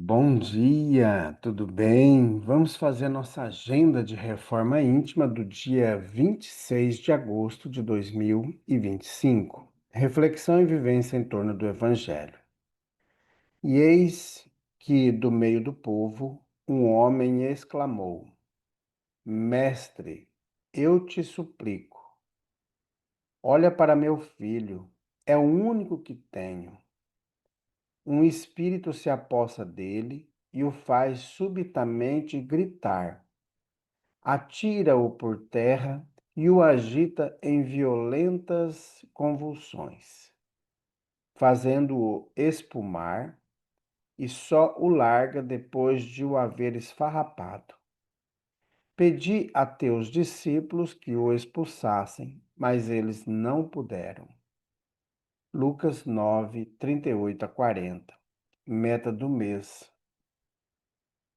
Bom dia, tudo bem? Vamos fazer nossa agenda de reforma íntima do dia 26 de agosto de 2025. Reflexão e vivência em torno do Evangelho. E eis que, do meio do povo, um homem exclamou: Mestre, eu te suplico, olha para meu filho, é o único que tenho. Um espírito se apossa dele e o faz subitamente gritar. Atira-o por terra e o agita em violentas convulsões, fazendo-o espumar, e só o larga depois de o haver esfarrapado. Pedi a teus discípulos que o expulsassem, mas eles não puderam. Lucas 9, 38 a 40. Meta do mês.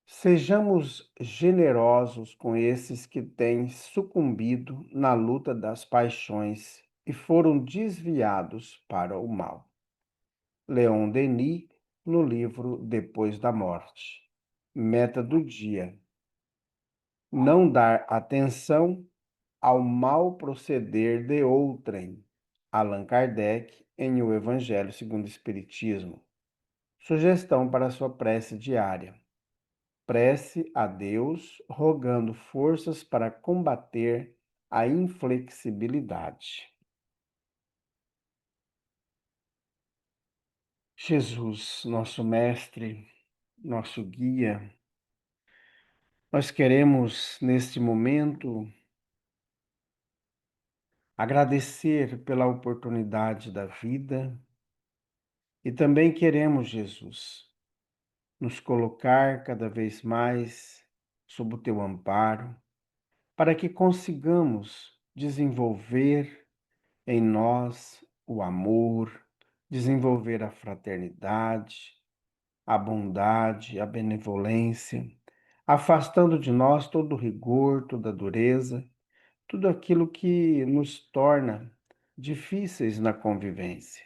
Sejamos generosos com esses que têm sucumbido na luta das paixões e foram desviados para o mal. Leon Denis, no livro Depois da Morte. Meta do dia: não dar atenção ao mal proceder de outrem. Allan Kardec, em O Evangelho segundo o Espiritismo. Sugestão para sua prece diária. Prece a Deus, rogando forças para combater a inflexibilidade. Jesus, nosso mestre, nosso guia, nós queremos neste momento agradecer pela oportunidade da vida e também queremos, Jesus, nos colocar cada vez mais sob o teu amparo, para que consigamos desenvolver em nós o amor, desenvolver a fraternidade, a bondade, a benevolência, afastando de nós todo o rigor, toda a dureza, tudo aquilo que nos torna difíceis na convivência.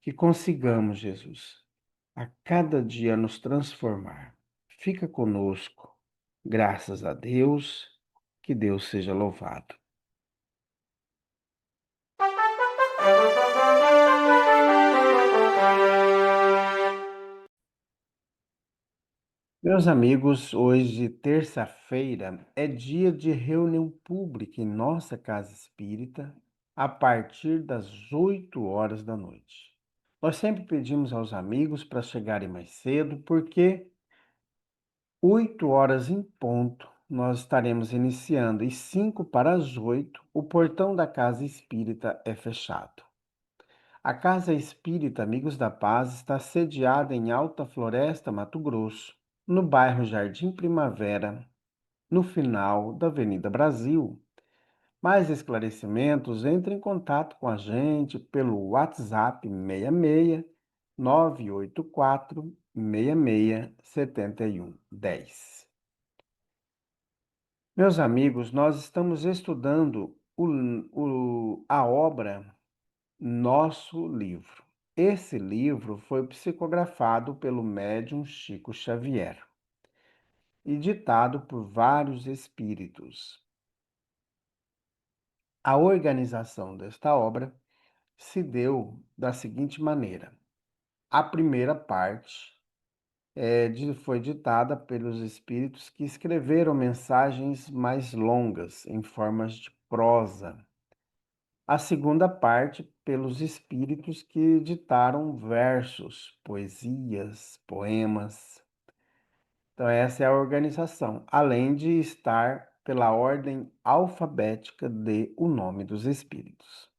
Que consigamos, Jesus, a cada dia nos transformar. Fica conosco, graças a Deus, que Deus seja louvado. Meus amigos, hoje, terça-feira, é dia de reunião pública em nossa casa espírita, a partir das 8 horas da noite. Nós sempre pedimos aos amigos para chegarem mais cedo, porque 8 horas em ponto nós estaremos iniciando, e 5 para as 8, o portão da casa espírita é fechado. A Casa Espírita Amigos da Paz está sediada em Alta Floresta, Mato Grosso, no bairro Jardim Primavera, no final da Avenida Brasil. Mais esclarecimentos, entre em contato com a gente pelo WhatsApp 66 984 66 7110. Meus amigos, nós estamos estudando a obra Nosso Livro. Esse livro foi psicografado pelo médium Chico Xavier e ditado por vários espíritos. A organização desta obra se deu da seguinte maneira: a primeira parte foi ditada pelos espíritos que escreveram mensagens mais longas, em formas de prosa. A segunda parte, pelos espíritos que ditaram versos, poesias, poemas. Então, essa é a organização, além de estar pela ordem alfabética de O Nome dos Espíritos.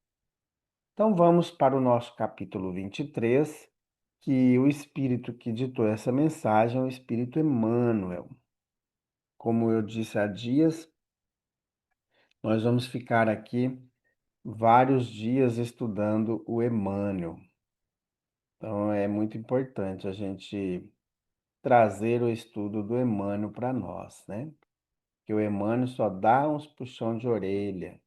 Então, vamos para o nosso capítulo 23, que o espírito que ditou essa mensagem é o espírito Emmanuel. Como eu disse há dias, nós vamos ficar aqui vários dias estudando o Emmanuel. Então, é muito importante a gente trazer o estudo do Emmanuel para nós, né? Que o Emmanuel só dá uns puxão de orelha.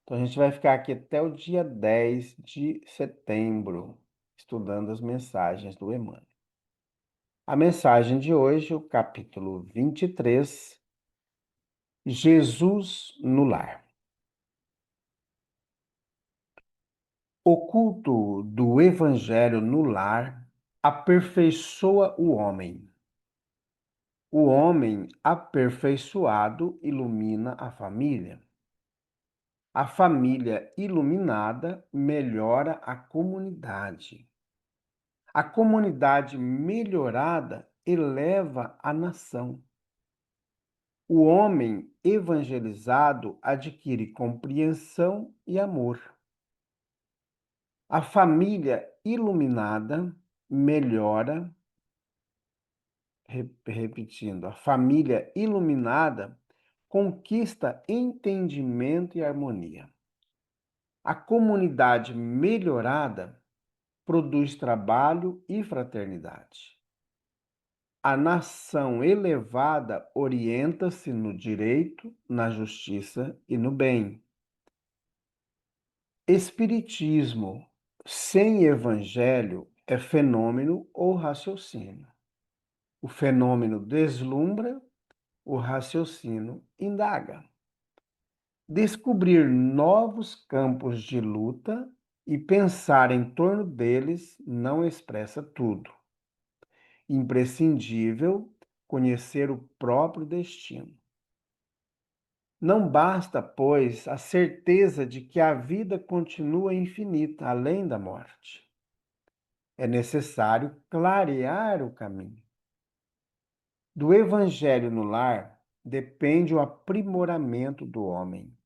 Então, a gente vai ficar aqui até o dia 10 de setembro, estudando as mensagens do Emmanuel. A mensagem de hoje, o capítulo 23, Jesus no lar. O culto do Evangelho no lar aperfeiçoa o homem. O homem aperfeiçoado ilumina a família. A família iluminada melhora a comunidade. A comunidade melhorada eleva a nação. O homem evangelizado adquire compreensão e amor. A família iluminada melhora, repetindo, a família iluminada conquista entendimento e harmonia. A comunidade melhorada produz trabalho e fraternidade. A nação elevada orienta-se no direito, na justiça e no bem. Espiritismo sem evangelho é fenômeno ou raciocínio. O fenômeno deslumbra, o raciocínio indaga. Descobrir novos campos de luta e pensar em torno deles não expressa tudo. Imprescindível conhecer o próprio destino. Não basta, pois, a certeza de que a vida continua infinita, além da morte. É necessário clarear o caminho. Do evangelho no lar depende o aprimoramento do homem.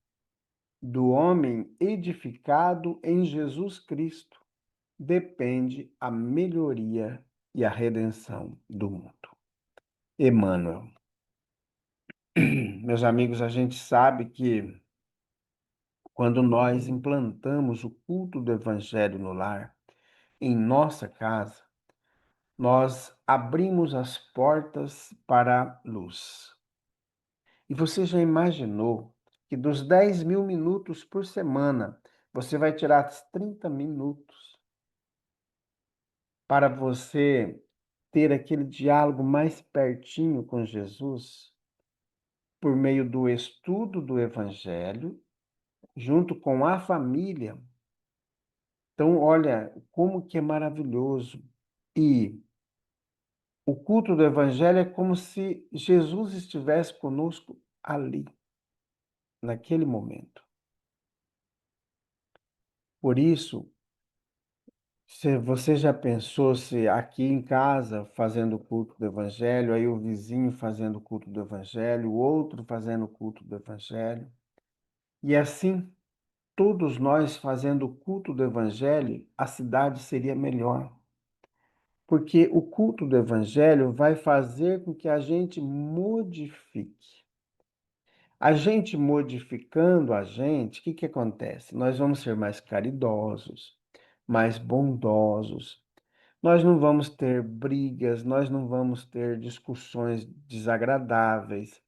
Do homem edificado em Jesus Cristo depende a melhoria e a redenção do mundo. Emmanuel. Meus amigos, a gente sabe que quando nós implantamos o culto do Evangelho no lar, em nossa casa, nós abrimos as portas para a luz. E você já imaginou que dos 10.000 minutos por semana, você vai tirar 30 minutos para você ter aquele diálogo mais pertinho com Jesus, por meio do estudo do Evangelho, junto com a família? Então, olha como que é maravilhoso. E o culto do Evangelho é como se Jesus estivesse conosco ali, naquele momento. Por isso, se você já pensou se aqui em casa fazendo o culto do Evangelho, aí o vizinho fazendo o culto do Evangelho, o outro fazendo o culto do Evangelho, e assim todos nós fazendo o culto do Evangelho, a cidade seria melhor. Porque o culto do Evangelho vai fazer com que a gente modifique. A gente modificando a gente, o que que acontece? Nós vamos ser mais caridosos, mais bondosos. Nós não vamos ter brigas, nós não vamos ter discussões desagradáveis.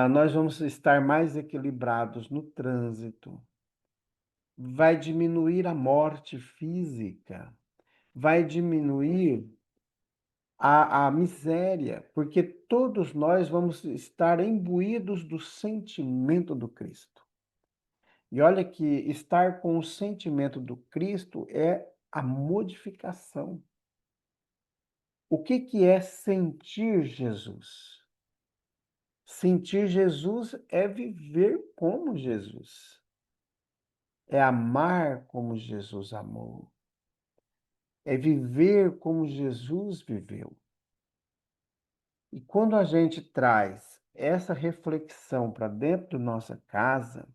Nós vamos estar mais equilibrados no trânsito. Vai diminuir a morte física, vai diminuir a miséria, porque todos nós vamos estar imbuídos do sentimento do Cristo. E olha que estar com o sentimento do Cristo é a modificação. O que que é sentir Jesus? Sentir Jesus é viver como Jesus. É amar como Jesus amou. É viver como Jesus viveu. E quando a gente traz essa reflexão para dentro da nossa casa,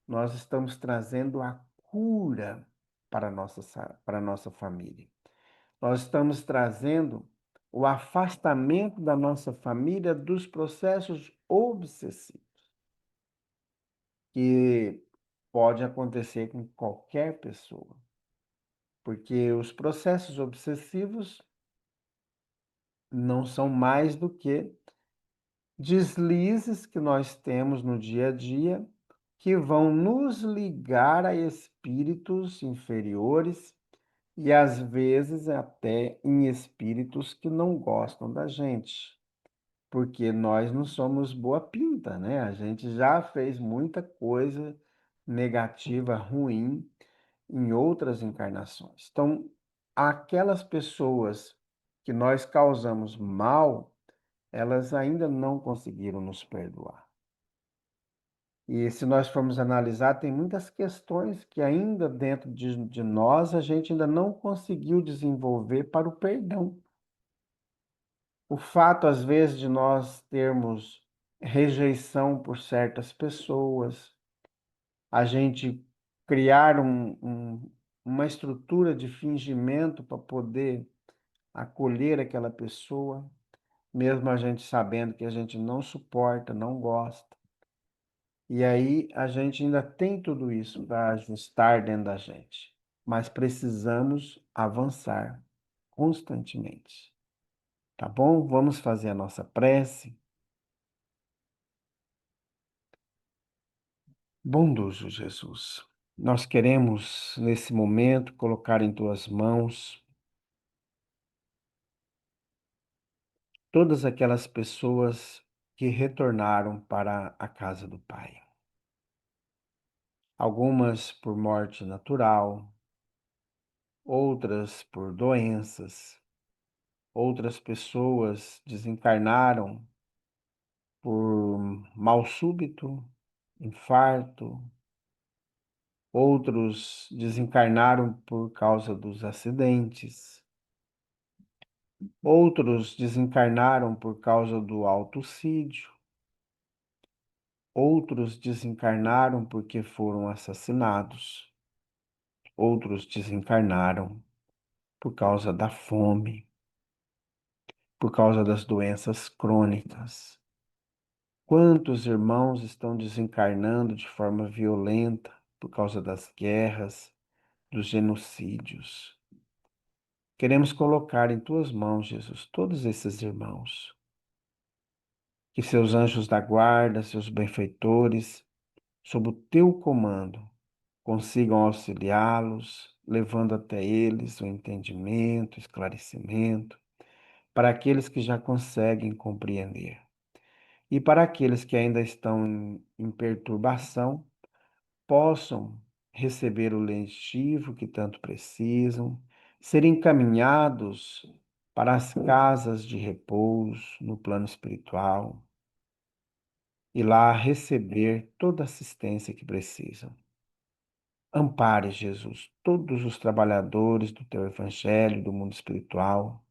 nós estamos trazendo a cura para a nossa família. Nós estamos trazendo o afastamento da nossa família dos processos obsessivos, que pode acontecer com qualquer pessoa. Porque os processos obsessivos não são mais do que deslizes que nós temos no dia a dia que vão nos ligar a espíritos inferiores e às vezes até em espíritos que não gostam da gente, porque nós não somos boa pinta, né? A gente já fez muita coisa negativa, ruim em outras encarnações. Então, aquelas pessoas que nós causamos mal, elas ainda não conseguiram nos perdoar. E se nós formos analisar, tem muitas questões que ainda dentro de nós a gente ainda não conseguiu desenvolver para o perdão. O fato, às vezes, de nós termos rejeição por certas pessoas, a gente criar uma estrutura de fingimento para poder acolher aquela pessoa, mesmo a gente sabendo que a gente não suporta, não gosta. E aí a gente ainda tem tudo isso para ajustar dentro da gente, mas precisamos avançar constantemente, tá bom? Vamos fazer a nossa prece. Bondoso Jesus, nós queremos nesse momento colocar em tuas mãos todas aquelas pessoas que retornaram para a casa do Pai. Algumas por morte natural, outras por doenças, outras pessoas desencarnaram por mal súbito, infarto, outros desencarnaram por causa dos acidentes, outros desencarnaram por causa do autocídio, outros desencarnaram porque foram assassinados, outros desencarnaram por causa da fome, por causa das doenças crônicas. Quantos irmãos estão desencarnando de forma violenta por causa das guerras, dos genocídios? Queremos colocar em tuas mãos, Jesus, todos esses irmãos. Que seus anjos da guarda, seus benfeitores, sob o teu comando, consigam auxiliá-los, levando até eles o entendimento, o esclarecimento, para aqueles que já conseguem compreender. E para aqueles que ainda estão em perturbação, possam receber o lentivo que tanto precisam, ser encaminhados para as casas de repouso no plano espiritual e lá receber toda a assistência que precisam. Ampare, Jesus, todos os trabalhadores do teu evangelho, do mundo espiritual,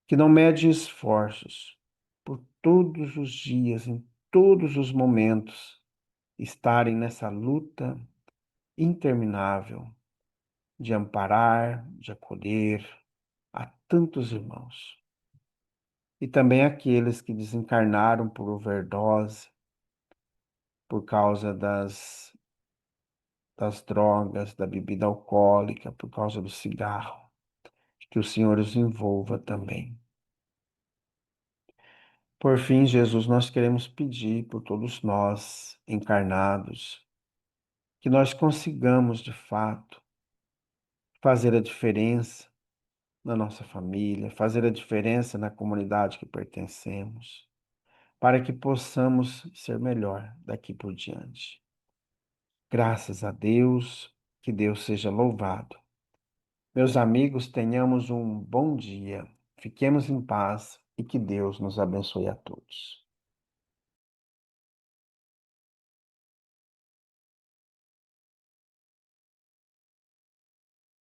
que não mede esforços por todos os dias, em todos os momentos, estarem nessa luta interminável de amparar, de acolher a tantos irmãos. E também aqueles que desencarnaram por overdose, por causa das drogas, da bebida alcoólica, por causa do cigarro. Que o Senhor os envolva também. Por fim, Jesus, nós queremos pedir por todos nós encarnados, que nós consigamos, de fato, fazer a diferença na nossa família, fazer a diferença na comunidade que pertencemos, para que possamos ser melhor daqui por diante. Graças a Deus, que Deus seja louvado. Meus amigos, tenhamos um bom dia, fiquemos em paz e que Deus nos abençoe a todos.